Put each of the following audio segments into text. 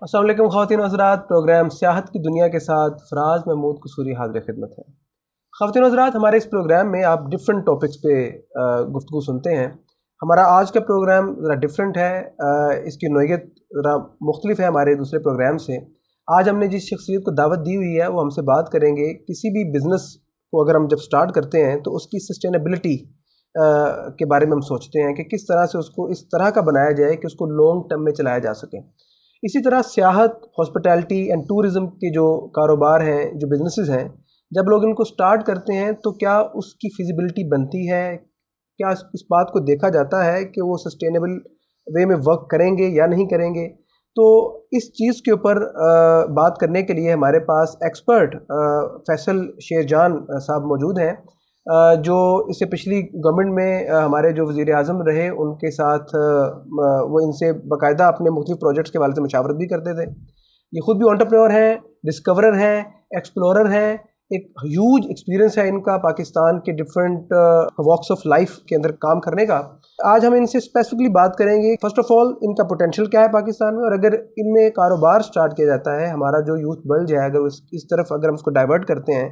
السلام علیکم خواتین و حضرات، پروگرام سیاحت کی دنیا کے ساتھ فراز محمود قصوری حاضر خدمت ہے۔ خواتین و حضرات، ہمارے اس پروگرام میں آپ ڈفرینٹ ٹاپکس پہ گفتگو سنتے ہیں۔ ہمارا آج کا پروگرام ذرا ڈفرینٹ ہے، اس کی نوعیت ذرا مختلف ہے ہمارے دوسرے پروگرام سے۔ آج ہم نے جس شخصیت کو دعوت دی ہوئی ہے وہ ہم سے بات کریں گے کسی بھی بزنس کو اگر ہم جب سٹارٹ کرتے ہیں تو اس کی سسٹینیبلٹی کے بارے میں ہم سوچتے ہیں کہ کس طرح سے اس کو اس طرح کا بنایا جائے کہ اس کو لانگ ٹرم میں چلایا جا سکے۔ اسی طرح سیاحت، ہاسپٹیلٹی اینڈ ٹورزم کے جو کاروبار ہیں، جو بزنسز ہیں، جب لوگ ان کو سٹارٹ کرتے ہیں تو کیا اس کی فیزیبلٹی بنتی ہے؟ کیا اس بات کو دیکھا جاتا ہے کہ وہ سسٹینیبل وے میں ورک کریں گے یا نہیں کریں گے؟ تو اس چیز کے اوپر بات کرنے کے لیے ہمارے پاس ایکسپرٹ فیصل شیرجان صاحب موجود ہیں، جو اس سے پچھلی گورنمنٹ میں ہمارے جو وزیر اعظم رہے ان کے ساتھ وہ ان سے باقاعدہ اپنے مختلف پروجیکٹس کے بارے سے مشاورت بھی کرتے تھے۔ یہ خود بھی انٹرپرینور ہیں، ڈسکورر ہیں، ایکسپلورر ہیں، ایک ہیوج ایکسپیرینس ہے ان کا پاکستان کے ڈفرینٹ واکس آف لائف کے اندر کام کرنے کا۔ آج ہم ان سے اسپیسیفکلی بات کریں گے، فرسٹ آف آل ان کا پوٹینشیل کیا ہے پاکستان میں، اور اگر ان میں کاروبار سٹارٹ کیا جاتا ہے، ہمارا جو یوتھ بلج ہے اگر اس طرف اگر ہم اس کو ڈائیورٹ کرتے ہیں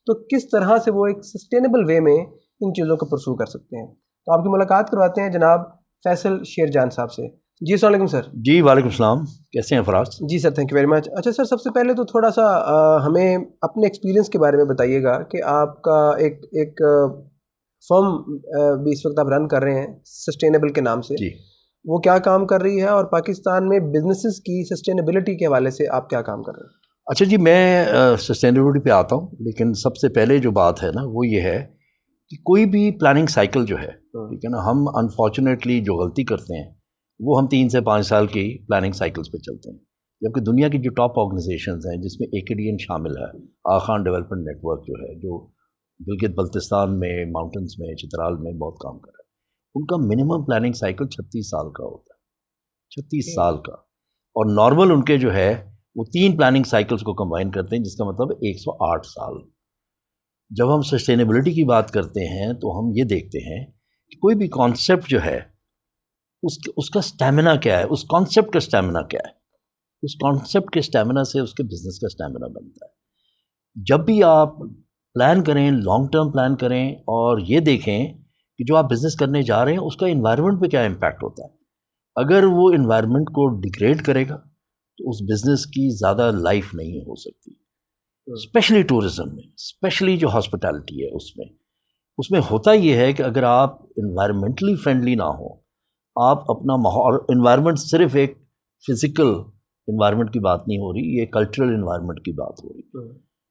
تو کس طرح سے وہ ایک سسٹینیبل وے میں ان چیزوں کو پرسو کر سکتے ہیں۔ تو آپ کی ملاقات کرواتے ہیں جناب فیصل شیرجان صاحب سے۔ جی السلام علیکم سر۔ جی وعلیکم السلام، کیسے ہیں فراز؟ جی سر، تھینک یو ویری مچ۔ اچھا سر، سب سے پہلے تو تھوڑا سا ہمیں اپنے ایکسپیرینس کے بارے میں بتائیے گا کہ آپ کا ایک فرم بھی اس وقت آپ رن کر رہے ہیں سسٹینیبل کے نام سے، جی وہ کیا کام کر رہی ہے، اور پاکستان میں بزنسز کی سسٹینیبلٹی کے حوالے سے آپ کیا کام کر رہے ہیں؟ اچھا جی، میں سسٹینیبلٹی پہ آتا ہوں، لیکن سب سے پہلے جو بات ہے نا وہ یہ ہے کہ کوئی بھی پلاننگ سائیکل جو ہے، ٹھیک ہے نا، ہم انفارچونیٹلی جو غلطی کرتے ہیں وہ ہم 3 سے 5 سال کی پلاننگ سائیکلز پہ چلتے ہیں، جبکہ دنیا کی جو ٹاپ آرگنائزیشنز ہیں جس میں ایکیڈین شامل ہے، آغا خان ڈیولپمنٹ نیٹ ورک جو ہے، جو گلگت بلتستان میں، ماؤنٹنز میں، چترال میں بہت کام کر رہا ہے، ان کا منیمم پلاننگ سائیکل 36 سال کا ہوتا ہے، 36 سال کا، اور نارمل ان کے جو ہے وہ 3 پلاننگ سائیکلز کو کمبائن کرتے ہیں، جس کا مطلب 108 سال۔ جب ہم سسٹینیبلٹی کی بات کرتے ہیں تو ہم یہ دیکھتے ہیں کہ کوئی بھی کانسیپٹ جو ہے اس کا سٹیمنا کیا ہے، اس کانسیپٹ کا سٹیمنا کیا ہے، اس کانسیپٹ کے سٹیمنا سے اس کے بزنس کا سٹیمنا بنتا ہے۔ جب بھی آپ پلان کریں، لانگ ٹرم پلان کریں، اور یہ دیکھیں کہ جو آپ بزنس کرنے جا رہے ہیں اس کا انوائرمنٹ پہ کیا امپیکٹ ہوتا ہے۔ اگر وہ انوائرمنٹ کو ڈیگریڈ کرے گا تو اس بزنس کی زیادہ لائف نہیں ہو سکتی، اسپیشلی ٹورزم میں، اسپیشلی جو ہاسپٹیلٹی ہے اس میں ہوتا یہ ہے کہ اگر آپ انوائرمنٹلی فرینڈلی نہ ہوں، آپ اپنا ماحول، انوائرمنٹ صرف ایک فزیکل انوائرمنٹ کی بات نہیں ہو رہی، یہ کلچرل انوائرمنٹ کی بات ہو رہی ہے۔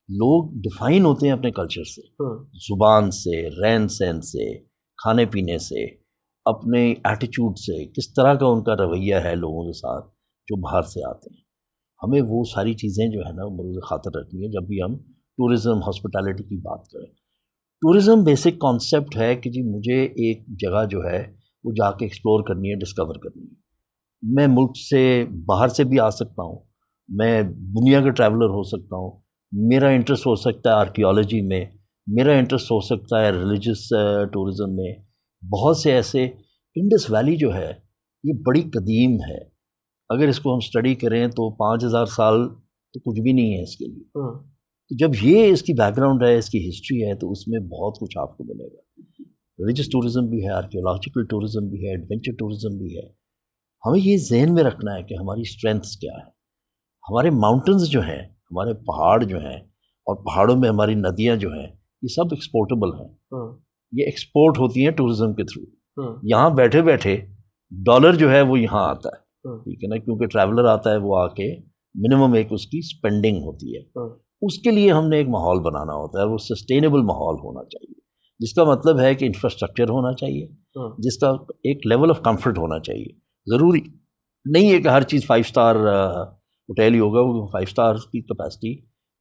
لوگ ڈیفائن ہوتے ہیں اپنے کلچر سے، زبان سے، رہن سہن سے، کھانے پینے سے، اپنے ایٹیچیوڈ سے، کس طرح کا ان کا رویہ ہے لوگوں کے ساتھ جو باہر سے آتے ہیں۔ ہمیں وہ ساری چیزیں جو ہے نا مروز خاطر رکھنی ہے جب بھی ہم ٹورزم، ہاسپٹیلٹی کی بات کریں۔ ٹورزم بیسک کانسیپٹ ہے کہ جی مجھے ایک جگہ جو ہے وہ جا کے ایکسپلور کرنی ہے، ڈسکور کرنی ہے۔ میں ملک سے باہر سے بھی آ سکتا ہوں، میں دنیا کا ٹریولر ہو سکتا ہوں، میرا انٹرسٹ ہو سکتا ہے آرکیالوجی میں، میرا انٹرسٹ ہو سکتا ہے ریلیجس ٹورزم میں۔ بہت سے ایسے، انڈس ویلی جو ہے یہ بڑی قدیم ہے، اگر اس کو ہم اسٹڈی کریں تو 5000 سال تو کچھ بھی نہیں ہے اس کے لیے۔ تو جب یہ اس کی بیک گراؤنڈ ہے، اس کی ہسٹری ہے، تو اس میں بہت کچھ آپ کو ملے گا۔ ریلیجس ٹورزم بھی ہے، آرکیولوجیکل ٹورزم بھی ہے، ایڈونچر ٹورزم بھی ہے۔ ہمیں یہ ذہن میں رکھنا ہے کہ ہماری اسٹرینتھس کیا ہے۔ ہمارے ماؤنٹنز جو ہیں، ہمارے پہاڑ جو ہیں، اور پہاڑوں میں ہماری ندیاں جو ہیں، یہ سب ایکسپورٹیبل ہیں، یہ ایکسپورٹ ہوتی ہیں ٹورزم کے تھرو۔ یہاں بیٹھے بیٹھے ڈالر جو ہے وہ یہاں آتا ہے، ٹھیک ہے نا، کیونکہ ٹریولر آتا ہے، وہ آ کے منیمم ایک اس کی اسپینڈنگ ہوتی ہے۔ اس کے لیے ہم نے ایک ماحول بنانا ہوتا ہے، وہ سسٹینیبل ماحول ہونا چاہیے، جس کا مطلب ہے کہ انفراسٹرکچر ہونا چاہیے، جس کا ایک لیول آف کمفرٹ ہونا چاہیے۔ ضروری نہیں ہے کہ ہر چیز 5 اسٹار ہوٹل ہی ہوگا، وہ 5 اسٹار کی کیپیسٹی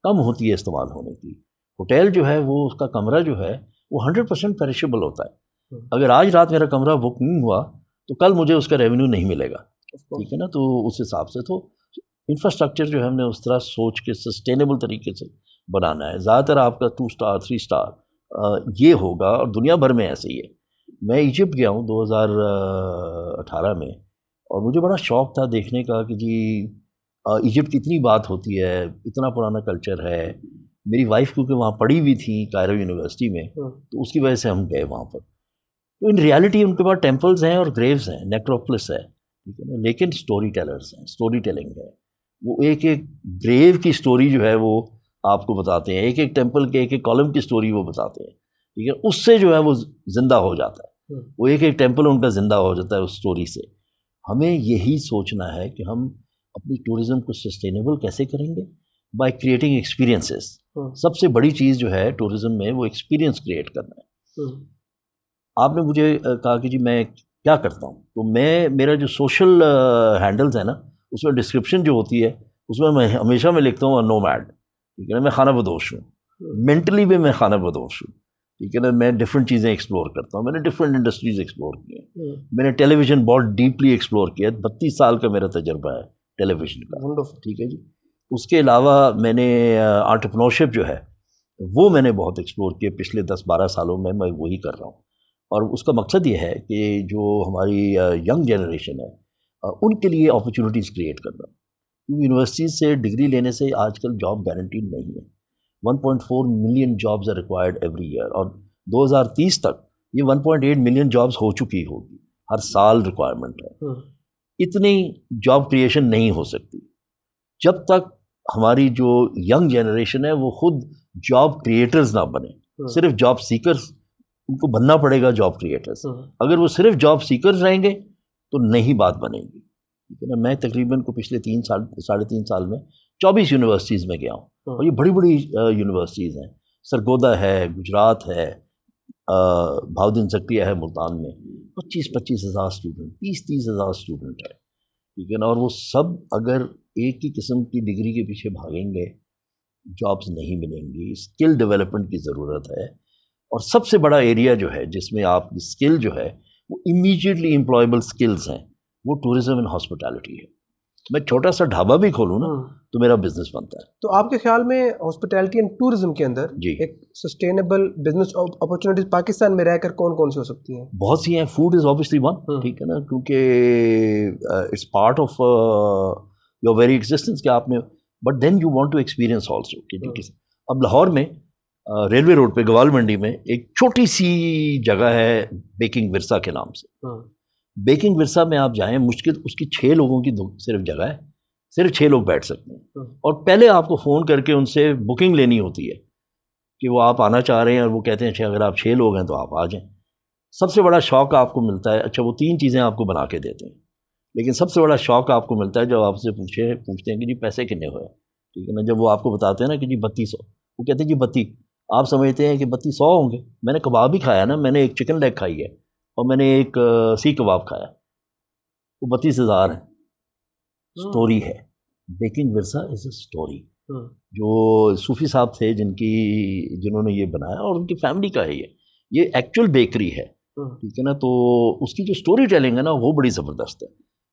کم ہوتی ہے استعمال ہونے کی۔ ہوٹل جو ہے وہ اس کا کمرہ جو ہے وہ 100% پیرشیبل ہوتا ہے۔ اگر آج رات میرا کمرہ بک نہیں ہوا تو کل مجھے اس کا ریونیو نہیں ملے گا، ٹھیک ہے نا۔ تو اس حساب سے تو انفراسٹرکچر جو ہے ہم نے اس طرح سوچ کے سسٹینیبل طریقے سے بنانا ہے. زیادہ تر آپ کا 2 اسٹار 3 اسٹار یہ ہوگا، اور دنیا بھر میں ایسے ہی ہے. میں ایجپٹ گیا ہوں 2018 میں، اور مجھے بڑا شوق تھا دیکھنے کا کہ جی ایجپٹ کی اتنی بات ہوتی ہے، اتنا پرانا کلچر ہے. میری وائف کیونکہ وہاں پڑھی ہوئی تھی کائرو یونیورسٹی میں، تو اس کی وجہ سے ہم گئے وہاں پر. تو ان ریالٹی ان کے پاس ٹیمپلز ہیں اور گریوز ہیں، نیکروپولس ہے، ٹھیک ہے نا، لیکن سٹوری ٹیلرز ہیں، سٹوری ٹیلنگ ہے. وہ ایک ایک گریو کی سٹوری جو ہے وہ آپ کو بتاتے ہیں، ایک ایک ٹیمپل کے ایک ایک کالم کی سٹوری وہ بتاتے ہیں، ٹھیک ہے. اس سے جو ہے وہ زندہ ہو جاتا ہے، وہ ایک ایک ٹیمپل ان کا زندہ ہو جاتا ہے اس سٹوری سے. ہمیں یہی سوچنا ہے کہ ہم اپنی ٹورزم کو سسٹینیبل کیسے کریں گے، بائی کریٹنگ ایکسپیرینسز. سب سے بڑی چیز جو ہے ٹورزم میں وہ ایکسپیرینس کریٹ کرنا ہے. آپ نے مجھے کہا کہ جی میں کیا کرتا ہوں، تو میرا جو سوشل ہینڈلز ہیں نا، اس میں ڈسکرپشن جو ہوتی ہے اس میں ہمیشہ میں لکھتا ہوں نومیڈ، ٹھیک ہے نا. میں خانہ بدوش ہوں، مینٹلی بھی میں خانہ بدوش ہوں، ٹھیک ہے نا. میں ڈفرینٹ چیزیں ایکسپلور کرتا ہوں. میں نے ڈفرینٹ انڈسٹریز ایکسپلور کی ہیں. میں نے ٹیلی ویژن بہت ڈیپلی ایکسپلور کیا ہے. 32 سال کا میرا تجربہ ہے ٹیلی ویژن کا، ٹھیک ہے جی. اس کے علاوہ میں نے انٹرپرینورشپ جو ہے وہ میں نے بہت ایکسپلور کیا پچھلے 10-12 سالوں میں وہی کر رہا ہوں. اور اس کا مقصد یہ ہے کہ جو ہماری ینگ جنریشن ہے ان کے لیے اپرچونیٹیز کریٹ کرنا. یونیورسٹیز سے ڈگری لینے سے آج کل جاب گارنٹی نہیں ہے. 1.4 million jobs are required every year, اور 2030 تک یہ 1.8 ملین جابز ہو چکی ہوگی. ہر سال ریکوائرمنٹ ہے. اتنی جاب کریشن نہیں ہو سکتی جب تک ہماری جو ینگ جنریشن ہے وہ خود جاب کریٹرز نہ بنے. صرف جاب سیکرز، ان کو بننا پڑے گا جاب کریٹرز. اگر وہ صرف جاب سیکرز رہیں گے تو نہیں بات بنے گی، ٹھیک ہے نا. میں تقریباً کو پچھلے 3.5 سال میں 24 یونیورسٹیز میں گیا ہوں، اور یہ بڑی بڑی یونیورسٹیز ہیں. سرگودا ہے گجرات ہے، بہاؤدین زکریہ ہے ملتان میں. 25 ہزار اسٹوڈنٹ، 30 ہزار اسٹوڈنٹ ہے، ٹھیک ہے نا. اور وہ سب اگر ایک ہی قسم کی ڈگری کے پیچھے بھاگیں گے جابز نہیں ملیں گی. اسکل ڈیولپمنٹ کی ضرورت ہے. اور سب سے بڑا ایریا جو ہے جس میں آپ کی اسکل جو ہے وہ امیجیٹلی امپلائبل اسکلز ہیں، وہ ٹورزم اینڈ ہاسپٹیلٹی ہے. میں چھوٹا سا ڈھابا بھی کھولوں نا تو میرا بزنس بنتا ہے. تو آپ کے خیال میں ہاسپٹیلٹی اینڈ ٹورزم کے اندر جی ایک سسٹینیبل بزنس اپرچونیٹیز پاکستان میں رہ کر کون کون سی ہو سکتی ہیں؟ بہت سی ہیں. فوڈ از آبویسلی ون، ٹھیک ہے نا، کیونکہ it's part of your very existence کہ آپ نے، but then you want to experience also. اب لاہور میں ریلوے روڈ پہ گوال منڈی میں ایک چھوٹی سی جگہ ہے بیکنگ ورثہ کے نام سے. بیکنگ ورثہ میں آپ جائیں، مشکل اس کی 6 لوگوں کی صرف جگہ ہے، صرف 6 لوگ بیٹھ سکتے ہیں. اور پہلے آپ کو فون کر کے ان سے بکنگ لینی ہوتی ہے کہ وہ آپ آنا چاہ رہے ہیں، اور وہ کہتے ہیں اگر آپ 6 لوگ ہیں تو آپ آ جائیں. سب سے بڑا شوق آپ کو ملتا ہے، اچھا وہ 3 چیزیں آپ کو بنا کے دیتے ہیں، لیکن سب سے بڑا شوق آپ کو ملتا ہے جب آپ سے پوچھتے ہیں کہ جی پیسے کتنے ہوئے، ٹھیک ہے نا. جب وہ آپ کو بتاتے ہیں نا کہ جی 3200، وہ کہتے ہیں جی 32، آپ سمجھتے ہیں کہ 3200 ہوں گے. میں نے کباب ہی کھایا نا، میں نے ایک چکن لیگ کھائی ہے اور میں نے ایک سی کباب کھایا، وہ 32,000 ہے. سٹوری ہے. بیکنگ ورثہ از اے سٹوری. جو صوفی صاحب تھے جنہوں نے یہ بنایا، اور ان کی فیملی کا ہے یہ ایکچوئل بیکری ہے، ٹھیک ہے نا. تو اس کی جو سٹوری ٹیلنگ ہے نا وہ بڑی زبردست ہے.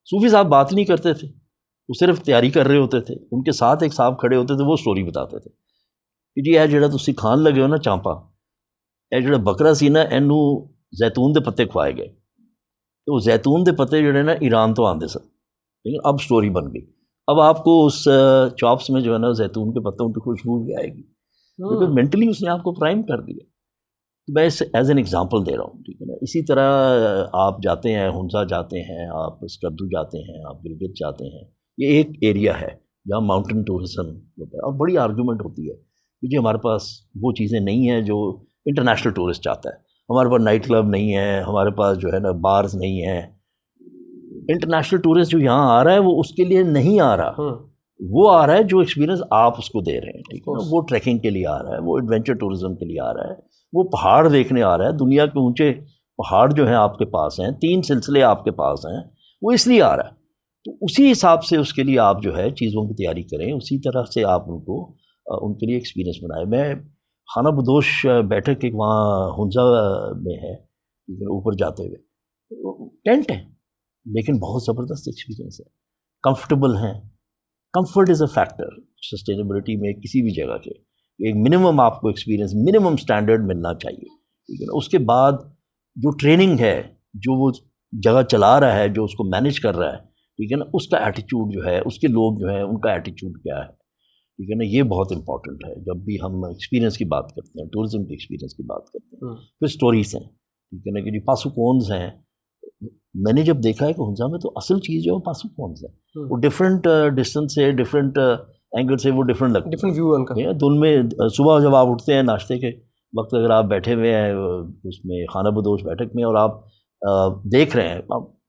صوفی صاحب بات نہیں کرتے تھے، وہ صرف تیاری کر رہے ہوتے تھے. ان کے ساتھ ایک صاحب کھڑے ہوتے تھے، وہ سٹوری بتاتے تھے کہ جی یہ جڑا تسی کھان لگے ہو نا چانپا، یہ جڑا بکرا سی نا اینو زیتون دے پتے کھوائے گئے. تو وہ زیتون دے پتے جڑے نا ایران تو آندے سن، لیکن اب سٹوری بن گئی. اب آپ کو اس چاپس میں جو ہے نا زیتون کے پتوں کی خوشبو بھی آئے گی، کیونکہ مینٹلی اس نے آپ کو پرائم کر دیا. میں اس ایز این ایگزامپل دے رہا ہوں، ٹھیک ہے نا. اسی طرح آپ جاتے ہیں ہنزا جاتے ہیں، آپ اسکردو جاتے ہیں، آپ گلگت جاتے ہیں. یہ ایک ایریا ہے جہاں ماؤنٹین ٹورزم ہوتا ہے، اور بڑی آرگومنٹ ہوتی ہے کہ جی ہمارے پاس وہ چیزیں نہیں ہیں جو انٹرنیشنل ٹورسٹ چاہتا ہے. ہمارے پاس نائٹ کلب نہیں ہے، ہمارے پاس جو ہے نا بارز نہیں ہیں. انٹرنیشنل ٹورسٹ جو یہاں آ رہا ہے وہ اس کے لیے نہیں آ رہا، وہ آ رہا ہے جو ایکسپیرینس آپ اس کو دے رہے ہیں، ٹھیک ہے نا. وہ ٹریکنگ کے لیے آ رہا ہے، وہ ایڈونچر ٹورزم کے لیے آ رہا ہے، وہ پہاڑ دیکھنے آ رہا ہے. دنیا کے اونچے پہاڑ جو ہیں آپ کے پاس ہیں، 3 سلسلے آپ کے پاس ہیں، وہ اس لیے آ رہا ہے. تو اسی حساب سے اس کے لیے آپ جو ہے چیزوں کی تیاری کریں، اسی طرح سے آپ ان کے لیے ایکسپیرینس بنائیں. میں خانہ بدوش بیٹھک ایک وہاں ہنزا میں ہے، اوپر جاتے ہوئے ٹینٹ ہے، لیکن بہت زبردست ایکسپیرینس ہے. کمفرٹیبل ہیں، comfort is a factor sustainability میں کسی بھی جگہ کے. ایک منیمم آپ کو ایکسپیرینس، منیمم اسٹینڈرڈ ملنا چاہیے، ٹھیک ہے نا. اس کے بعد جو ٹریننگ ہے، جو وہ جگہ چلا رہا ہے، جو اس کو مینیج کر رہا ہے، ٹھیک ہے نا، اس کا ایٹیچیوڈ جو ہے، اس کے لوگ جو ہیں ان کا ایٹیچیوڈ کیا ہے، ٹھیک ہے نا. یہ بہت امپورٹنٹ ہے جب بھی ہم ایکسپیرینس کی بات کرتے ہیں، ٹورزم کے ایکسپیرینس کی بات کرتے ہیں. پھر اسٹوریز ہیں، ٹھیک ہے نا، کہ جی پاسوکونز ہیں. میں نے جب دیکھا ہے کہ ہنزا میں تو اصل چیز جو ہے وہ پاسوکونز ہے. وہ ڈفرینٹ ڈسٹینس سے، ڈفرینٹ اینگل سے وہ ڈفرینٹ لگتے ہیں، ڈفرینٹ ویو ان کا. تو ان میں صبح جب آپ اٹھتے ہیں ناشتے کے وقت، اگر آپ بیٹھے ہوئے ہیں اس میں خانہ بدوش بیٹھک میں، اور آپ دیکھ رہے ہیں،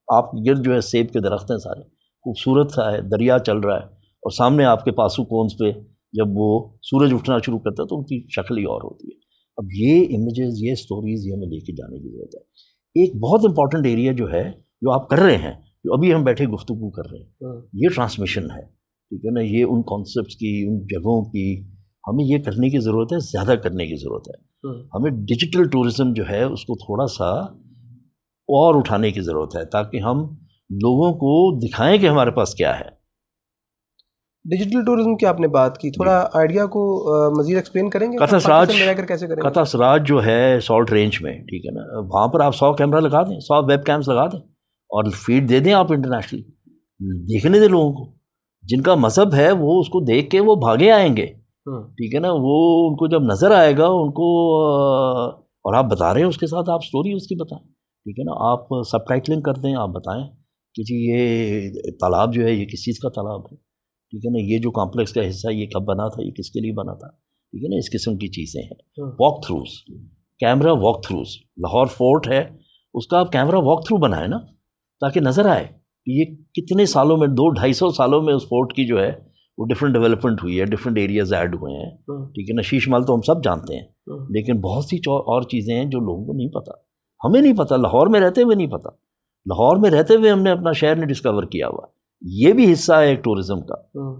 آپ گرد جو ہے سیب کے درخت ہیں سارے، خوبصورت سا ہے، دریا چل رہا ہے، اور سامنے آپ کے پاسوکونز پہ جب وہ سورج اٹھنا شروع کرتا ہے تو ان کی شکل ہی اور ہوتی ہے. اب یہ امیجز، یہ سٹوریز، یہ ہمیں لے کے جانے کی ضرورت ہے. ایک بہت امپورٹنٹ ایریا جو ہے، جو آپ کر رہے ہیں، جو ابھی ہم بیٹھے گفتگو کر رہے ہیں، یہ ٹرانسمیشن ہے، ٹھیک ہے نا. یہ ان کانسیپٹس کی، ان جگہوں کی ہمیں یہ کرنے کی ضرورت ہے، زیادہ کرنے کی ضرورت ہے. ہمیں ڈیجیٹل ٹورزم جو ہے اس کو تھوڑا سا اور اٹھانے کی ضرورت ہے، تاکہ ہم لوگوں کو دکھائیں کہ ہمارے پاس کیا ہے. ڈیجیٹل ٹورزم کی آپ نے بات کی، تھوڑا آئیڈیا کو مزید ایکسپلین کریں گے؟ قطع سراج جو ہے سالٹ رینج میں، ٹھیک ہے نا، وہاں پر آپ 100 کیمرہ لگا دیں، 100 ویب کیمس لگا دیں، اور فیڈ دے دیں آپ انٹرنیشنلی. دیکھنے دیں لوگوں کو، جن کا مذہب ہے وہ اس کو دیکھ کے وہ بھاگے آئیں گے، ٹھیک ہے نا. وہ ان کو جب نظر آئے گا ان کو، اور آپ بتا رہے ہیں اس کے ساتھ آپ سٹوری اس کی بتائیں، ٹھیک ہے نا. آپ سب ٹائٹلنگ کر دیں، آپ بتائیں کہ جی یہ تالاب جو ہے یہ کس چیز کا تالاب ہے، ٹھیک ہے نا. یہ جو کمپلیکس کا حصہ یہ کب بنا تھا، یہ کس کے لیے بنا تھا، ٹھیک ہے نا. اس قسم کی چیزیں ہیں. Walkthroughs, camera walkthroughs. Lahore fort ہے، اس کا آپ کیمرہ واک تھرو بنائیں نا، تاکہ نظر آئے کہ یہ کتنے سالوں میں، 200-250 سالوں میں اس فورٹ کی جو ہے وہ ڈفرینٹ ڈیولپمنٹ ہوئی ہے، ڈفرینٹ ایریاز ایڈ ہوئے ہیں، ٹھیک ہے نا. شیش محل تو ہم سب جانتے ہیں، لیکن بہت سی اور چیزیں ہیں جو لوگوں کو نہیں پتہ. ہمیں نہیں پتہ، لاہور میں رہتے ہوئے نہیں پتہ. لاہور میں رہتے ہوئے ہم نے اپنا شہر نے ڈسکور کیا ہوا. یہ بھی حصہ ہے ایک ٹورزم کا،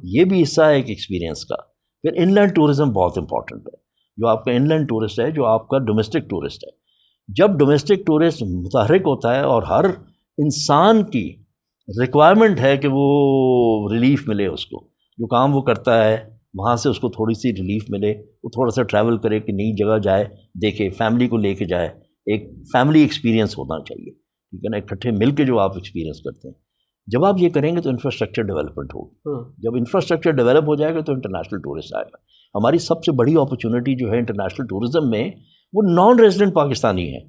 یہ بھی حصہ ہے ایک ایکسپیرینس کا. پھر ان لینڈ ٹورزم بہت امپورٹنٹ ہے، جو آپ کا ان لینڈ ٹورسٹ ہے، جو آپ کا ڈومیسٹک ٹورسٹ ہے. جب ڈومیسٹک ٹورسٹ متحرک ہوتا ہے اور ہر انسان کی ریکوائرمنٹ ہے کہ وہ ریلیف ملے، اس کو جو کام وہ کرتا ہے وہاں سے اس کو تھوڑی سی ریلیف ملے، وہ تھوڑا سا ٹریول کرے، کہ نئی جگہ جائے، دیکھے، فیملی کو لے کے جائے. ایک فیملی ایکسپیرینس ہونا چاہیے، ٹھیک ہے نا. اکٹھے مل کے جو آپ ایکسپیرینس کرتے ہیں، جب آپ یہ کریں گے تو انفراسٹرکچر ڈیولپمنٹ ہوگی. جب انفراسٹرکچر ڈیولپ ہو جائے گا تو انٹرنیشنل ٹورسٹ آئے گا. ہماری سب سے بڑی اپرچونٹی جو ہے انٹرنیشنل ٹورزم میں، وہ نان ریزیڈنٹ پاکستانی ہیں.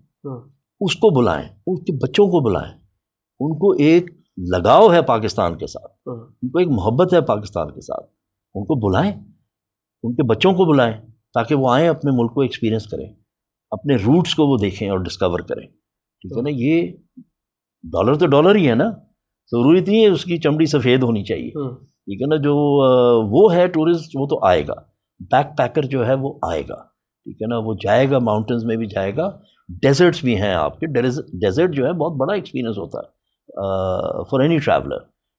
اس کو بلائیں، ان کے بچوں کو بلائیں، ان کو ایک لگاؤ ہے پاکستان کے ساتھ، ان کو ایک محبت ہے پاکستان کے ساتھ. ان کو بلائیں، ان کے بچوں کو بلائیں، تاکہ وہ آئیں، اپنے ملک کو ایکسپیرینس کریں، اپنے روٹس کو وہ دیکھیں اور ڈسکور کریں، ٹھیک ہے نا. یہ ڈالر تو ڈالر ہی ہے نا، ضروری نہیں ہے اس کی چمڑی سفید ہونی چاہیے، ٹھیک ہے نا. جو وہ ہے ٹورسٹ، وہ تو آئے گا. بیک پیکر جو ہے وہ آئے گا، ٹھیک ہے نا. وہ جائے گا، ماؤنٹنز میں بھی جائے گا، ڈیزرٹس بھی ہیں آپ کے. ڈیزرٹ جو ہے بہت بڑا ایکسپیرینس ہوتا ہے فار اینی ٹریولر.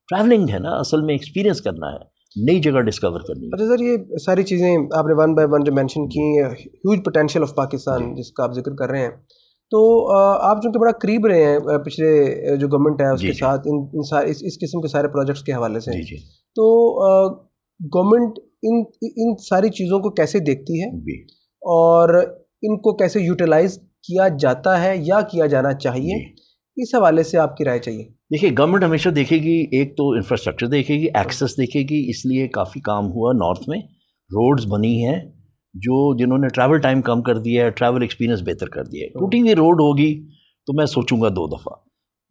ٹریولنگ ہے نا، اصل میں ایکسپیرینس کرنا ہے، نئی جگہ ڈسکور کرنی ہے. اچھا سر، یہ ساری چیزیں آپ نے ون بائی ون جو مینشن کی، ہیوج پوٹینشیل آف پاکستان جس کا آپ ذکر کر رہے ہیں، تو آپ چونکہ بڑا قریب رہے ہیں پچھلے جو گورنمنٹ ہے اس کے ساتھ اس قسم کے سارے پروجیکٹس کے حوالے سے، تو گورنمنٹ ان ساری چیزوں کو کیسے دیکھتی ہے اور ان کو کیسے یوٹیلائز کیا جاتا ہے یا کیا جانا چاہیے، اس حوالے سے آپ کی رائے چاہیے؟ دیکھیے، گورنمنٹ ہمیشہ دیکھے گی، ایک تو انفراسٹرکچر دیکھے گی، ایکسیس دیکھے گی. اس لیے کافی کام ہوا نارتھ میں، روڈز بنی ہیں جنہوں نے ٹریول ٹائم کم کر دیا ہے، ٹریول ایکسپیرینس بہتر کر دیا ہے. ٹوٹی ہوئی روڈ ہوگی تو میں سوچوں گا 2 دفعہ.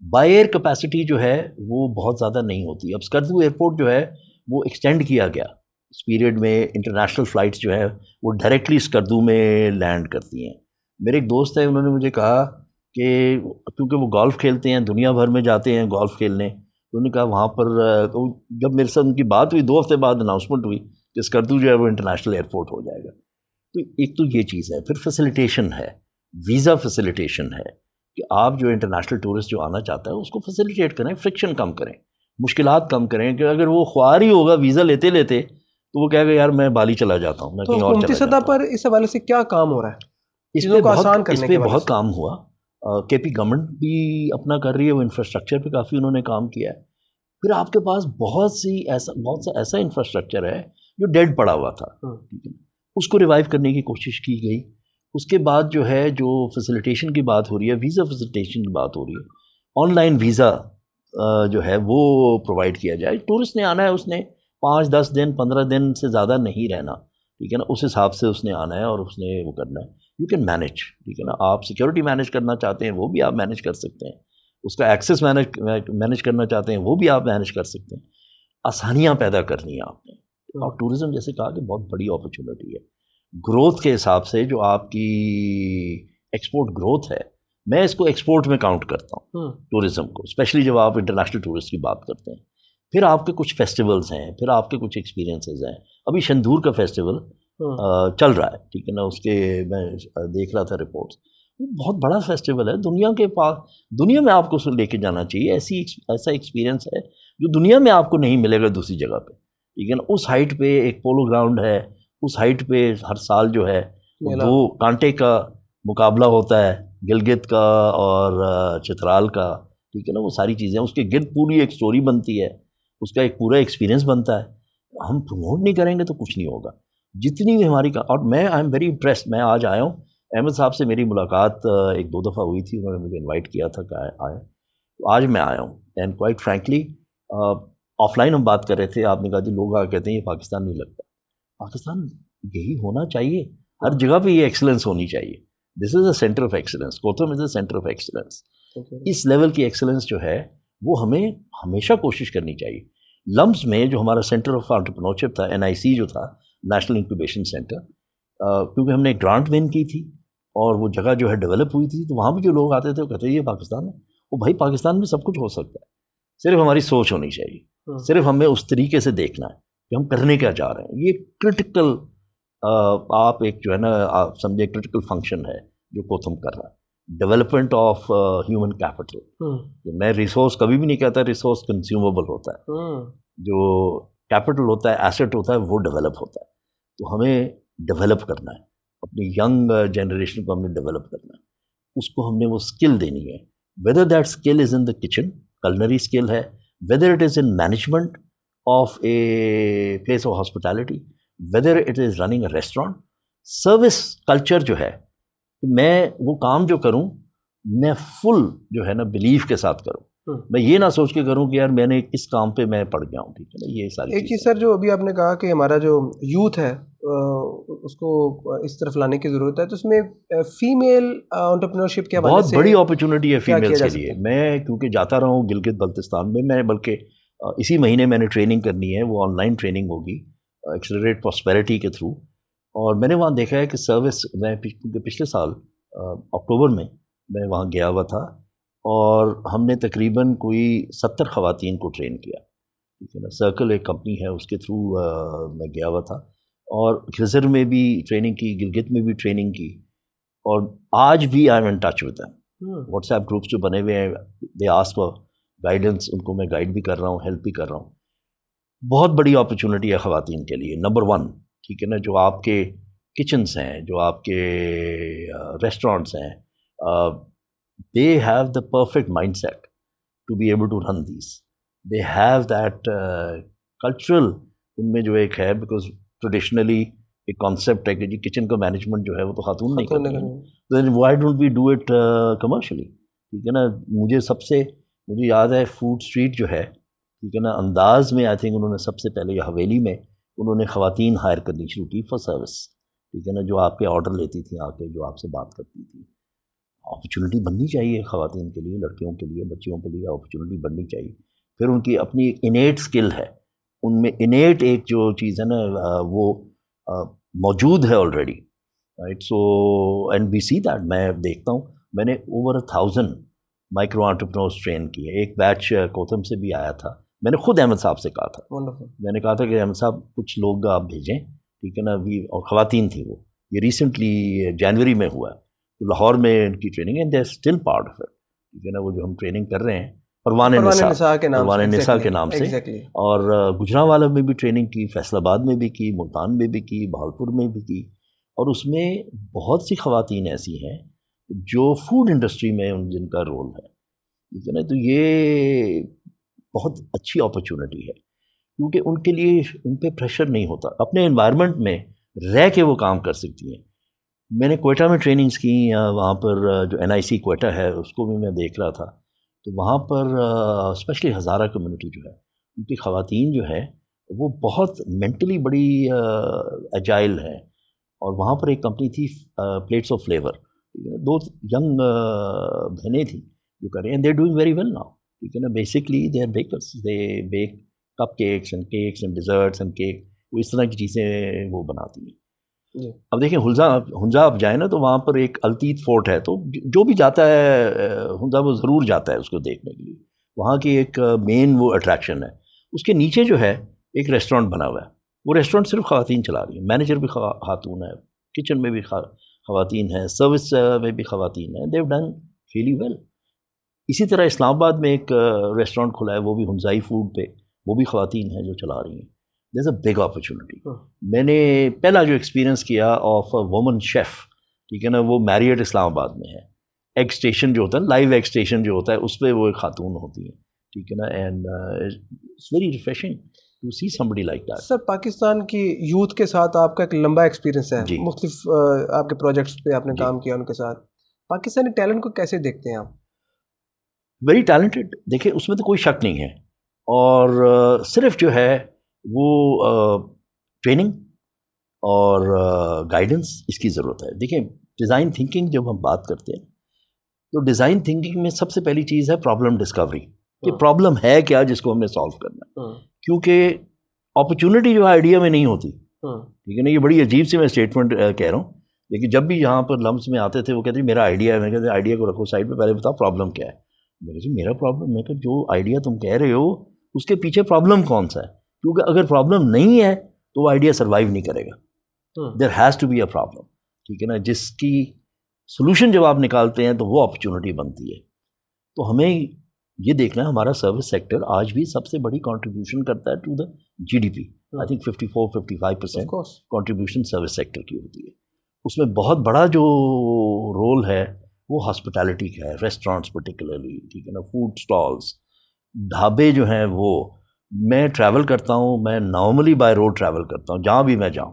بائی ایئر کیپیسٹی جو ہے وہ بہت زیادہ نہیں ہوتی. اب اسکردو ایئرپورٹ جو ہے وہ ایکسٹینڈ کیا گیا اس پیریڈ میں. انٹرنیشنل فلائٹس جو ہے وہ ڈائریکٹلی اسکردو میں لینڈ کرتی ہیں. میرے ایک دوست ہیں، انہوں نے مجھے کہا کہ کیونکہ وہ گولف کھیلتے ہیں، دنیا بھر میں جاتے ہیں گولف کھیلنے، تو انہوں نے کہا وہاں پر، تو جب میرے ساتھ ان کی بات ہوئی 2 ہفتے بعد اناؤنسمنٹ ہوئی کہ اسکردو جو ہے وہ انٹرنیشنل ایئرپورٹ ہو جائے گا. تو ایک تو یہ چیز ہے. پھر فیسیلیٹیشن ہے، ویزا فیسیلیٹیشن ہے، کہ آپ جو انٹرنیشنل ٹورسٹ جو آنا چاہتا ہے اس کو فیسیلیٹیٹ کریں، فرکشن کم کریں، مشکلات کم کریں. کہ اگر وہ خوار ہی ہوگا ویزا لیتے لیتے تو وہ کہے گا یار میں بالی چلا جاتا ہوں، میں کہیں اور چلا جاتا ہوں. تو حکومتی سطح پر اس حوالے سے کیا کام ہو رہا ہے؟ اس پہ بہت کام ہوا. کے پی گورنمنٹ بھی اپنا کر رہی ہے، وہ انفراسٹرکچر پہ کافی انہوں نے کام کیا ہے. پھر آپ کے پاس بہت سا ایسا انفراسٹرکچر ہے جو ڈیڈ پڑا ہوا تھا، ٹھیک ہے، اس کو ریوائیو کرنے کی کوشش کی گئی. اس کے بعد جو ہے جو فیسیلیٹیشن کی بات ہو رہی ہے، ویزا فیسیلیٹیشن کی بات ہو رہی ہے، آن لائن ویزا جو ہے وہ پرووائڈ کیا جائے. ٹورسٹ نے آنا ہے، اس نے 5-10 دن 15 دن سے زیادہ نہیں رہنا، ٹھیک ہے نا، اس حساب سے اس نے آنا ہے اور اس نے وہ کرنا ہے. یو کین مینیج، ٹھیک ہے نا، آپ سیکورٹی مینیج کرنا چاہتے ہیں وہ بھی آپ مینیج کر سکتے ہیں، اس کا ایکسیس مینیج کرنا چاہتے ہیں وہ بھی آپ مینیج کر سکتے ہیں. آسانیاں پیدا کرنی ہیں آپ نے. اور ٹورزم جیسے کہا کہ بہت بڑی اپرچونٹی ہے گروتھ کے حساب سے. جو آپ کی ایکسپورٹ گروتھ ہے، میں اس کو ایکسپورٹ میں کاؤنٹ کرتا ہوں ٹورزم کو، اسپیشلی جب آپ انٹرنیشنل ٹورسٹ کی بات کرتے ہیں. پھر آپ کے کچھ فیسٹیولز ہیں، پھر آپ کے کچھ ایکسپیرینسز ہیں. ابھی شندور کا فیسٹیول چل رہا ہے، ٹھیک ہے نا، اس کے میں دیکھ رہا تھا رپورٹس. بہت بڑا فیسٹیول ہے، دنیا کے پاس، دنیا میں آپ کو لے کے جانا چاہیے. ایسا ایکسپیرینس ہے جو دنیا میں آپ کو نہیں ملے گا دوسری جگہ پہ، ٹھیک ہے نا. اس ہائٹ پہ ایک پولو گراؤنڈ ہے، اس ہائٹ پہ ہر سال جو ہے 2 کانٹے کا مقابلہ ہوتا ہے، گلگت کا اور چترال کا، ٹھیک ہے نا. وہ ساری چیزیں اس کے گرد پوری ایک سٹوری بنتی ہے، اس کا ایک پورا ایکسپیرینس بنتا ہے. ہم پروموٹ نہیں کریں گے تو کچھ نہیں ہوگا. جتنی بھی ہماری اور میں آئی ایم ویری امپریسڈ. میں آج آیا ہوں، احمد صاحب سے میری ملاقات 1-2 دفعہ ہوئی تھی، انہوں نے مجھے انوائٹ کیا تھا کہ آئے. آج میں آیا ہوں and quite frankly of line ہم بات کر رہے تھے، آپ نے کہا جی لوگ کہتے ہیں یہ پاکستان نہیں لگتا. پاکستان یہی ہونا چاہیے، ہر جگہ پہ یہ ایکسلنس ہونی چاہیے. This is a centre of excellence, کوتھم is a centre of excellence. اس لیول کی ایکسلنس جو ہے وہ ہمیں ہمیشہ کوشش کرنی چاہیے. لمز میں جو ہمارا سینٹر آف انٹرپرینیورشپ تھا، NIC جو تھا، نیشنل انکیوبیشن سینٹر، کیونکہ ہم نے ایک گرانٹ ون کی تھی اور وہ جگہ جو ہے ڈیولپ ہوئی تھی، تو وہاں بھی جو لوگ آتے تھے وہ کہتے ہیں یہ پاکستان ہے. وہ بھائی پاکستان میں سب کچھ ہو سکتا ہے، صرف ہماری سوچ ہونی چاہیے، صرف ہمیں اس طریقے سے دیکھنا ہے کہ ہم کرنے کیا چاہ رہے ہیں. یہ کرٹیکل آپ ایک جو ہے نا آپ سمجھے کرٹیکل فنکشن ہے جو کوتھم کر رہا ہے. Development of human capital. میں ریسورس کبھی بھی نہیں کہتا ریسورس کنزیومیبل ہوتا ہے، جو کیپٹل ہوتا ہے، ایسٹ ہوتا ہے، وہ ڈیولپ ہوتا ہے. تو ہمیں ڈیولپ کرنا ہے، اپنی ینگ جنریشن کو ہم نے ڈیولپ کرنا ہے. اس کو ہم نے وہ اسکل دینی ہے. Whether that skill is in the kitchen, culinary skill ہے، whether it is in management of a place of hospitality, whether it is running a restaurant. Service culture جو ہے، میں وہ کام جو کروں میں فل جو ہے نا بلیف کے ساتھ کروں. میں یہ نہ سوچ کے کروں کہ یار میں نے اس کام پہ میں پڑ گیا ہوں، ٹھیک ہے نا. یہ ساری ایک چیز سر جو ابھی آپ نے کہا کہ ہمارا جو یوتھ ہے اس کو اس طرف لانے کی ضرورت ہے، تو اس میں فیمیل انٹرپرینورشپ کے حوالے سے بہت بڑی اپرچونٹی ہے فیمیلس کے لیے. میں کیونکہ جاتا رہا ہوں گلگت بلتستان میں بلکہ اسی مہینے میں نے ٹریننگ کرنی ہے، وہ آن لائن ٹریننگ ہوگی ایکسلریٹ پراسپیرٹی کے تھرو. اور میں نے وہاں دیکھا ہے کہ سروس، میں پچھلے سال اکتوبر میں وہاں گیا ہوا تھا اور ہم نے تقریباً کوئی 70 خواتین کو ٹرین کیا، ٹھیک ہے نا. سرکل ایک کمپنی ہے، اس کے تھرو میں گیا ہوا تھا اور خزر میں بھی ٹریننگ کی، گلگت میں بھی ٹریننگ کی. اور آج بھی I am in touch with them. What's app groups جو بنے ہوئے ہیں، دے آسک فار گائیڈنس، ان کو میں گائیڈ بھی کر رہا ہوں، ہیلپ بھی کر رہا ہوں. بہت بڑی اپرچونٹی ہے خواتین کے لیے. نمبر 1، ٹھیک ہے نا، جو آپ کے کچنس ہیں، جو آپ کے ریسٹورینٹس ہیں، they have the perfect mind set to be able to run these. They have that cultural, ان میں جو ایک ہے، بیکاز ٹریڈیشنلی ایک کانسیپٹ ہے کہ جی کچن کا مینجمنٹ جو ہے وہ تو خاتون نہیں کرتی ہیں، then why don't we do it commercially, ٹھیک ہے نا. مجھے یاد ہے فوڈ اسٹریٹ جو ہے، ٹھیک ہے نا، انداز میں آئی تھنک انہوں نے سب سے پہلے، یا حویلی میں انہوں نے خواتین ہائر کرنی شروع کی فار سروس، ٹھیک ہے نا، جو آپ کے آرڈر لیتی تھیں آ کے، جو آپ سے بات کرتی تھی. اپرچونٹی بننی چاہیے خواتین کے لیے، لڑکیوں کے لیے، بچیوں کے لیے اپرچونٹی بننی چاہیے. پھر ان کی اپنی ایک انیٹ اسکل ہے، ان میں انیٹ ایک جو چیز ہے نا وہ موجود ہے already, right. So and we see that. میں دیکھتا ہوں، میں نے اوور 1000 مائکرو انٹرپرینورز ٹرین کیے. ایک بیچ کوتھم سے بھی آیا تھا. میں نے خود احمد صاحب سے کہا تھا، میں نے کہا تھا کہ احمد صاحب کچھ لوگ آپ بھیجیں، ٹھیک ہے نا. اور خواتین تھیں وہ. یہ ریسنٹلی جنوری میں ہوا ہے، تو لاہور میں ان کی ٹریننگ ہے، they are still part of it, ٹھیک ہے نا. وہ جو ہم ٹریننگ کر رہے ہیں پروان نساء کے نام سے. اور گجرانوالہ میں بھی ٹریننگ کی، فیصل آباد میں بھی کی، ملتان میں بھی کی، بہاولپور میں بھی کی. اور اس میں بہت سی خواتین ایسی ہیں جو فوڈ انڈسٹری میں جن کا رول ہے، ٹھیک ہے نا. تو یہ بہت اچھی اپرچونٹی ہے، کیونکہ ان کے لیے ان پہ پریشر نہیں ہوتا، اپنے انوائرمنٹ میں رہ کے وہ کام کر سکتی ہیں. میں نے کوئٹہ میں ٹریننگز کی، وہاں پر جو NIC کوئٹہ ہے اس کو بھی میں دیکھ رہا تھا، تو وہاں پر اسپیشلی ہزارہ کمیونٹی جو ہے ان کی خواتین جو ہے وہ بہت مینٹلی بڑی ایجائل ہیں. اور وہاں پر ایک کمپنی تھی پلیٹس آف فلیور، دو ینگ بہنیں تھیں جو کر رہے ہیں، they doing very well now. ٹھیک ہے نا، basically they are bakers, they bake cupcakes and desserts and cake, وہ اس طرح کی چیزیں وہ بناتی ہیں. اب دیکھیں ہنزا آپ جائیں نا تو وہاں پر ایک التیت فورٹ ہے، تو جو بھی جاتا ہے ہنزا وہ ضرور جاتا ہے اس کو دیکھنے کے لیے. وہاں کی ایک مین وہ اٹریکشن ہے. اس کے نیچے جو ہے ایک ریسٹورینٹ بنا ہوا ہے، وہ ریسٹورینٹ صرف خواتین چلا رہی ہیں، مینیجر بھی خاتون ہے، کچن میں بھی خواتین ہیں، سروس میں بھی خواتین ہیں. They've done really well. اسی طرح اسلام آباد میں ایک ریسٹورینٹ کھلا ہے، وہ بھی ہنزائی فوڈ پہ، وہ بھی خواتین ہیں جو چلا رہی ہیں. دیر از اے بگ اپرچونٹی. میں نے پہلا جو ایکسپیرینس کیا آف اے وومن شیف، ٹھیک ہے نا، وہ میریٹ اسلام آباد میں ہے. ایگ اسٹیشن جو ہوتا ہے، لائیو ایگ اسٹیشن جو ہوتا ہے، اس پہ وہ ایک خاتون ہوتی ہیں. ٹھیک ہے نا، and it's very refreshing to see somebody like that. Sir, Pakistan کی یوتھ کے ساتھ آپ کا ایک لمبا ایکسپیرینس ہے، جی. مختلف آپ کے پروجیکٹس پہ آپ نے کام کیا ان کے ساتھ. پاکستانی ٹیلنٹ کو کیسے دیکھتے ہیں آپ؟ ویری ٹیلنٹڈ، دیکھیں اس میں تو کوئی شک نہیں ہے، اور صرف جو ہے وہ ٹریننگ اور گائیڈنس اس کی ضرورت ہے. دیکھیں ڈیزائن تھنکنگ جب ہم بات کرتے ہیں تو ڈیزائن تھنکنگ میں سب سے پہلی چیز ہے پرابلم ڈسکوری، کہ پرابلم ہے کیا جس کو ہم نے سالو کرنا ہے. کیونکہ اپرچونٹی جو ہے آئیڈیا میں نہیں ہوتی. ٹھیک ہے نا، یہ بڑی عجیب سی میں اسٹیٹمنٹ کہہ رہا ہوں، لیکن جب بھی یہاں پر لمس میں آتے تھے وہ کہتے ہیں میرا آئیڈیا ہے. میں کہتے ہیں آئیڈیا کو رکھو سائڈ پہ، پہلے بتاؤ پرابلم کیا ہے. میں کہا جی میرا پرابلم، میں کہ جو آئیڈیا تم کہہ رہے ہو اس کے پیچھے پرابلم کون سا ہے، کیونکہ اگر پرابلم نہیں ہے تو وہ آئیڈیا سروائیو نہیں کرے گا. There has to be a problem. ٹھیک ہے نا، جس کی سولوشن جب آپ نکالتے ہیں تو وہ اپرچونٹی بنتی ہے. تو ہمیں یہ دیکھنا ہے ہمارا سروس سیکٹر آج بھی سب سے بڑی کنٹریبیوشن کرتا ہے to the GDP. I think 54-55% contribution service sector کی ہوتی ہے. اس میں بہت بڑا جو رول ہے وہ ہاسپٹیلٹی کا ہے، ریسٹورینٹس پرٹیکولرلی. ٹھیک ہے نا، فوڈ اسٹالس، ڈھابے جو ہیں وہ. میں ٹریول کرتا ہوں، میں نارملی بائی روڈ ٹریول کرتا ہوں، جہاں بھی میں جاؤں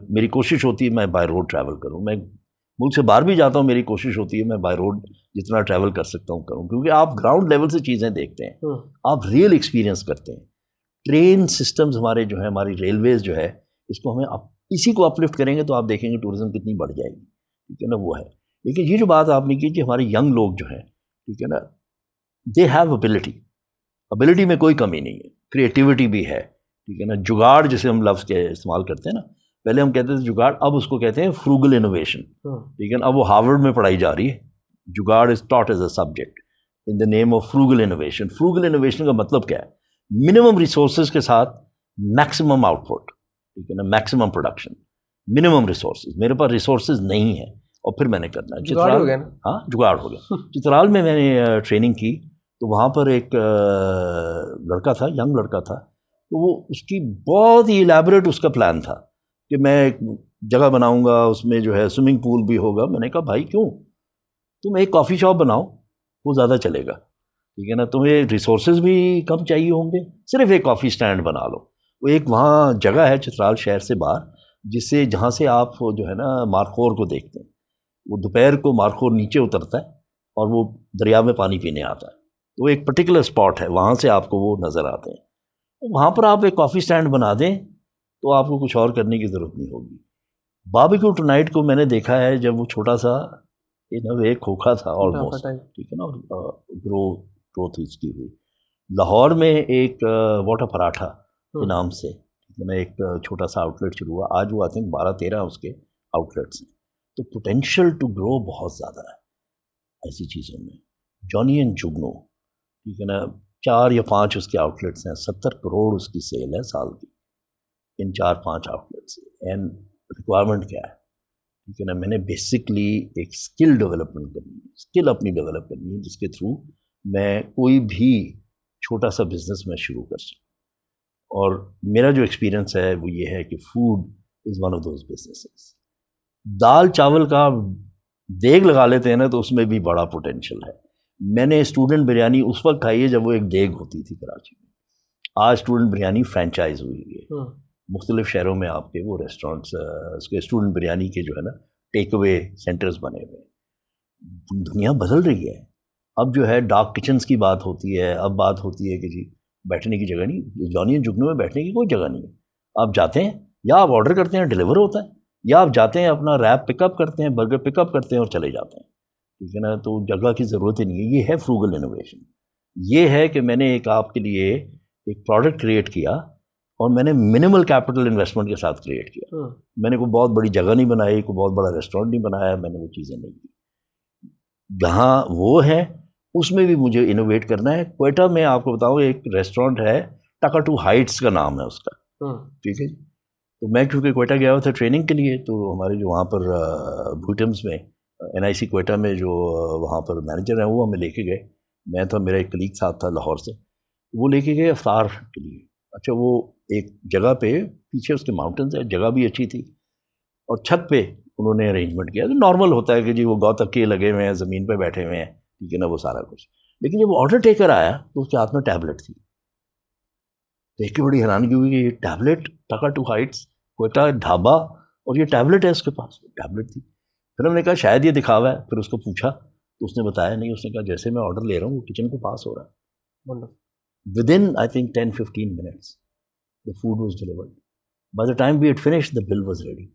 میری کوشش ہوتی ہے میں بائی روڈ ٹریول کروں. میں ملک سے باہر بھی جاتا ہوں، میری کوشش ہوتی ہے میں بائی روڈ جتنا ٹریول کر سکتا ہوں کروں، کیونکہ آپ گراؤنڈ لیول سے چیزیں دیکھتے ہیں، آپ ریئل ایکسپیرینس کرتے ہیں. ٹرین سسٹمز ہمارے جو ہیں، ہماری ریلویز جو ہے، اس کو ہمیں اسی کو اپلفٹ کریں گے تو آپ دیکھیں گے ٹورزم کتنی بڑھ جائے گی. ٹھیک ہے نا، وہ ہے. لیکن یہ جو بات آپ نے کی کہ ہمارے ینگ لوگ جو ہیں، ٹھیک ہے نا، دے ہیو ابیلٹی میں کوئی کمی نہیں ہے، کریٹیوٹی بھی ہے. ٹھیک ہے نا، جگاڑ جسے ہم لفظ کے استعمال کرتے ہیں نا، پہلے ہم کہتے تھے جگاڑ، اب اس کو کہتے ہیں فروگل انوویشن. ٹھیک ہے نا، اب وہ ہارورڈ میں پڑھائی جا رہی ہے. Jugaad is taught as a subject in the name of frugal innovation. Frugal innovation کا مطلب کیا ہے؟ منیمم ریسورسز کے ساتھ میکسیمم آؤٹ پٹ. ٹھیک ہے نا، میکسیمم پروڈکشن، منیمم ریسورسز. میرے پاس ریسورسز نہیں ہیں اور پھر میں نے کرنا ہے. جگاڑ ہو گیا نا. ہاں، جگاڑ ہو گیا. چترال میں نے ٹریننگ کی تو وہاں پر ایک لڑکا تھا، ینگ لڑکا تھا، تو وہ اس کی بہت ہی الیبوریٹ اس کا پلان تھا کہ میں ایک جگہ بناؤں گا، اس میں جو ہے سوئمنگ پول بھی ہوگا. میں نے کہا بھائی کیوں، تم ایک کافی شاپ بناؤ، وہ زیادہ چلے گا. ٹھیک ہے نا، تمہیں ریسورسز بھی کم چاہیے ہوں گے، صرف ایک کافی سٹینڈ بنا لو. وہ ایک وہاں جگہ ہے چترال شہر سے باہر، جہاں سے آپ جو ہے نا مارخور کو دیکھتے ہیں. وہ دوپہر کو مارخور نیچے اترتا ہے اور وہ دریا میں پانی پینے آتا ہے. تو وہ ایک پرٹیکولر اسپاٹ ہے، وہاں سے آپ کو وہ نظر آتے ہیں. وہاں پر آپ ایک کافی سٹینڈ بنا دیں تو آپ کو کچھ اور کرنے کی ضرورت نہیں ہوگی. باربیکیو ٹونائٹ کو میں نے دیکھا ہے جب وہ چھوٹا سا ایک کھوکھا تھا آلموسٹ. ٹھیک ہے نا، گروتھ اس کی ہوئی. لاہور میں ایک واٹر پراٹھا کے نام سے ایک چھوٹا سا آؤٹ لیٹ شروع ہوا. آج وہ آئی تھنک 12-13 اس کے آؤٹ لیٹس ہیں. تو پوٹینشیل ٹو گرو بہت زیادہ ہے ایسی چیزوں میں. جونی اینڈ جگنو، ٹھیک ہے نا، 4 یا 5 اس کے آؤٹ لیٹس ہیں، 70 کروڑ اس کی سیل ہے سال کی ان 4-5 آؤٹ لیٹ سے. اینڈ ریکوائرمنٹ کیا ہے؟ ٹھیک ہے نا، میں نے بیسکلی ایک اسکل ڈیولپمنٹ کرنی ہے، اسکل اپنی ڈیولپ کرنی ہے جس کے تھرو میں کوئی بھی چھوٹا سا بزنس میں شروع کر سکوں. اور میرا جو ایکسپیرینس ہے وہ یہ ہے کہ food is one of those businesses. دال چاول کا دیگ لگا لیتے ہیں نا تو اس میں بھی بڑا پوٹینشیل ہے. میں نے اسٹوڈنٹ بریانی اس وقت کھائی ہے جب وہ ایک دیگ ہوتی تھی کراچی میں. آج اسٹوڈنٹ بریانی فرینچائز ہوئی ہے. مختلف شہروں میں آپ کے وہ ریسٹورینٹس اس کے اسٹوڈنٹ بریانی کے جو ہے نا ٹیک اوے سینٹرز بنے ہوئے ہیں. دنیا بدل رہی ہے. اب جو ہے ڈارک کچنز کی بات ہوتی ہے. اب بات ہوتی ہے کہ جی بیٹھنے کی جگہ نہیں, جونی جگنو میں بیٹھنے کی کوئی جگہ نہیں ہے. آپ جاتے ہیں یا آپ آرڈر کرتے ہیں ڈیلیور ہوتا ہے, یا آپ جاتے ہیں اپنا ریپ پک اپ کرتے ہیں, برگر پک اپ کرتے ہیں اور چلے جاتے ہیں. ٹھیک ہے نا, تو جگہ کی ضرورت ہی نہیں ہے. یہ ہے فروگل انوویشن. یہ ہے کہ میں نے ایک آپ کے لیے ایک پروڈکٹ کریٹ کیا اور میں نے منیمل کیپٹل انویسٹمنٹ کے ساتھ کریٹ کیا. میں نے کوئی بہت بڑی جگہ نہیں بنائی, کوئی بہت بڑا ریسٹورینٹ نہیں بنایا, میں نے وہ چیزیں نہیں کی. جہاں وہ ہے اس میں بھی مجھے انوویٹ کرنا ہے. کوئٹہ میں آپ کو بتاؤں ایک ریسٹورینٹ ہے, ٹکا ٹو ہائٹس کا نام ہے اس کا. ٹھیک ہے, تو میں کیونکہ کوئٹہ گیا ہوا تھا ٹریننگ کے لیے, تو ہمارے جو وہاں پر بوٹمز میں NIC کوئٹہ میں جو وہاں پر مینیجر ہیں وہ ہمیں لے کے گئے. میں تھا, میرا ایک کلیگ ساتھ تھا لاہور سے, وہ لے کے گئے افطار کے لیے. اچھا, وہ ایک جگہ پہ پیچھے اس کے ماؤنٹنز ہے, جگہ بھی اچھی تھی, اور چھت پہ انہوں نے ارینجمنٹ کیا. تو نارمل ہوتا ہے کہ جی وہ گاؤ تکیے لگے ہوئے ہیں, زمین پہ بیٹھے ہوئے ہیں, ٹھیک ہے نا, وہ سارا کچھ. لیکن جب آرڈر ٹیکر آیا تو اس کے ہاتھ میں ٹیبلٹ تھی. دیکھ کے بڑی حیرانگی ہوئی کہ یہ ٹیبلٹ, ٹکا ٹو ہائٹس کوئٹہ ڈھابا, اور یہ ٹیبلٹ ہے اس کے پاس. ٹیبلٹ تھی. پھر ہم نے کہا شاید یہ دکھاوا ہے. پھر اس کو پوچھا تو اس نے بتایا نہیں. اس نے کہا جیسے میں آرڈر لے رہا ہوں وہ کچن کو پاس ہو رہا ہے. ودن I think 10-15 minutes the food was delivered. By the time we had finished the bill was ready.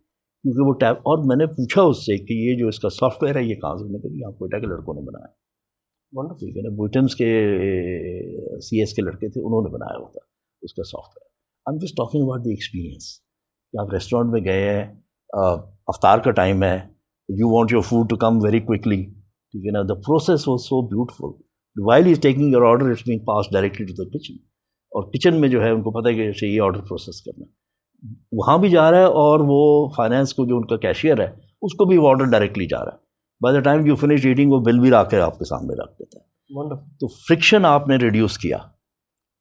کیونکہ وہ ٹیب, اور میں نے پوچھا اس سے کہ یہ جو اس کا سافٹ ویئر ہے یہ کہاں سے؟ نے کہا یہاں کوئٹہ کے لڑکوں نے بنایا. ٹھیک ہے نا, بوٹمس کے CS کے لڑکے تھے, انہوں نے بنایا ہوتا اس کا soft where. I am just talking about the experience. کہ آپ ریسٹورینٹ میں گئے ہیں, افطار کا ٹائم ہے, you want your food to come very quickly. ٹھیک ہے نا, the process was so beautiful. While he is taking your order, it's being passed directly to the kitchen. اور کچن میں جو ہے ان کو پتہ ہے کہ اسے یہ آرڈر پروسیس کرنا ہے, وہاں بھی جا رہا ہے, اور وہ فائنینس کو جو ان کا کیشیئر ہے اس کو بھی وہ آرڈر ڈائریکٹلی جا رہا ہے. By the time you finish eating وہ بل بھی لا کے آپ کے سامنے رکھ دیتا ہے. تو فرکشن آپ نے ریڈیوس کیا,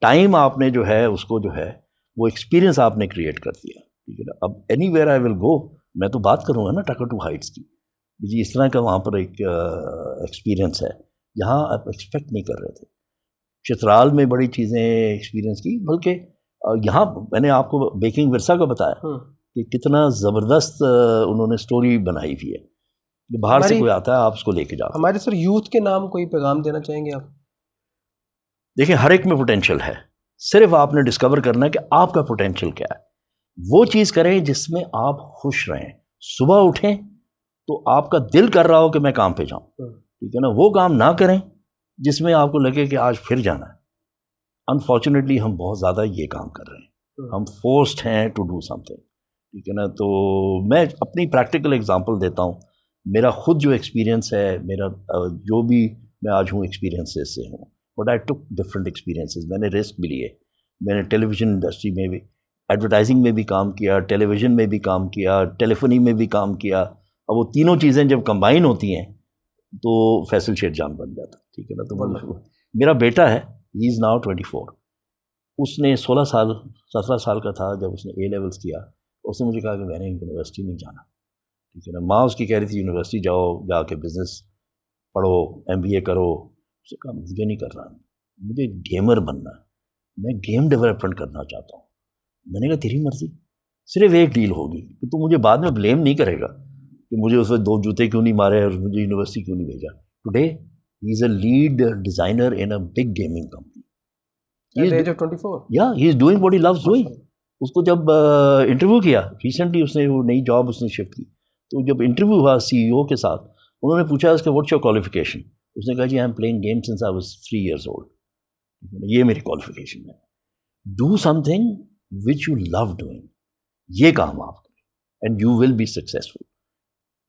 ٹائم آپ نے جو ہے اس کو جو ہے وہ ایکسپیرینس آپ نے کریٹ کر دیا. ٹھیک ہے نا, اب اینی ویئر آئی ول گو, میں تو بات کروں گا نا ٹکا ٹو ہائٹس کی, جی اس طرح کا وہاں پر ایک ایکسپیرینس ہے جہاں آپ ایکسپیکٹ نہیں کر رہے تھے. چترال میں بڑی چیزیں ایکسپیرینس کی, بلکہ یہاں میں نے آپ کو بیکنگ ورثہ کا بتایا کہ کتنا زبردست انہوں نے سٹوری بنائی ہوئی ہے. باہر سے کوئی آتا ہے آپ اس کو لے کے جاتے ہیں. ہمارے سر یوتھ کے نام کوئی پیغام دینا چاہیں گے آپ؟ دیکھیں, ہر ایک میں پوٹینشیل ہے, صرف آپ نے ڈسکور کرنا ہے کہ آپ کا پوٹینشیل کیا ہے. وہ چیز کریں جس میں آپ خوش رہیں. صبح اٹھیں تو آپ کا دل کر رہا ہو کہ میں کام پہ جاؤں. ٹھیک ہے نا, وہ کام نہ کریں جس میں آپ کو لگے کہ آج پھر جانا ہے. انفارچونیٹلی ہم بہت زیادہ یہ کام کر رہے ہیں, ہم فورسڈ ہیں ٹو ڈو سم تھنگ. ٹھیک ہے نا, تو میں اپنی پریکٹیکل اگزامپل دیتا ہوں. میرا خود جو ایکسپیرینس ہے, میرا جو بھی میں آج ہوں ایکسپیرینسز سے ہوں, but I took different experiences. میں نے رسک بھی لیے. میں نے ٹیلی ویژن انڈسٹری میں بھی, ایڈورٹائزنگ میں بھی کام کیا, ٹیلی ویژن میں بھی کام کیا, ٹیلیفونی میں بھی کام کیا. اب وہ تینوں چیزیں جب کمبائن ہوتی ہیں تو فیصل شیر جان بن جاتا. ٹھیک ہے نا, تو میرا بیٹا ہے, ہی از ناؤ 24. اس نے 17 سال کا تھا جب اس نے A لیولس کیا. اس نے مجھے کہا کہ میں نے یونیورسٹی نہیں جانا. ٹھیک ہے نا, ماں اس کی کہہ رہی تھی یونیورسٹی جاؤ, جا کے بزنس پڑھو, MBA کرو. اس نے کہا مجھے نہیں کرنا, مجھے گیمر بننا ہے, میں گیم ڈیولپمنٹ کرنا چاہتا ہوں. میں نے کہا تیری مرضی, صرف ایک ڈیل ہوگی کہ تو مجھے بعد میں بلیم نہیں کرے گا کہ مجھے اس وقت 2 جوتے کیوں نہیں مارے اور مجھے یونیورسٹی کیوں نہیں بھیجا. Today he is a lead designer in a big gaming company. He is doing what he loves doing. اس کو جب انٹرویو کیا ریسنٹلی, اس نے وہ نئی جاب اس نے شفٹ کی, تو جب انٹرویو ہوا CEO کے ساتھ, انہوں نے پوچھا اس کا واٹس یور کوالیفیکیشن. اس نے کہا جی I am playing game since I was 3 years old. یہ میری کوالیفیکیشن ہے. Do something which you love doing, یہ کام آپ کریں and you will be successful.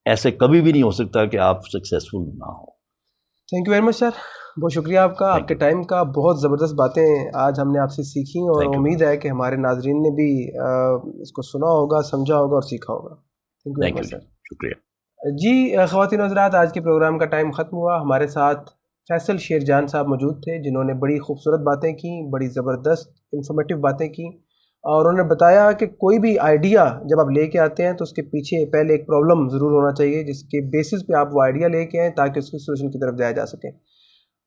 ایسے کبھی بھی نہیں ہو سکتا کہ آپ سکسیزفل نہ ہو. تھینک یو ویری مچ سر, بہت شکریہ آپ کا, آپ کے ٹائم کا. بہت زبردست باتیں آج ہم نے آپ سے سیکھیں, اور امید ہے کہ ہمارے ناظرین نے بھی اس کو سنا ہوگا, سمجھا ہوگا اور سیکھا ہوگا. تھینک یو ویری مچ سر. شکریہ. جی خواتین و حضرات, آج کے پروگرام کا ٹائم ختم ہوا. ہمارے ساتھ فیصل شیر جان صاحب موجود تھے, جنہوں نے بڑی خوبصورت باتیں کی, بڑی زبردست انفارمیٹیو باتیں کی, اور انہوں نے بتایا کہ کوئی بھی آئیڈیا جب آپ لے کے آتے ہیں تو اس کے پیچھے پہلے ایک پرابلم ضرور ہونا چاہیے, جس کے بیسس پہ آپ وہ آئیڈیا لے کے آئیں تاکہ اس کی سولوشن کی طرف جایا جا سکے.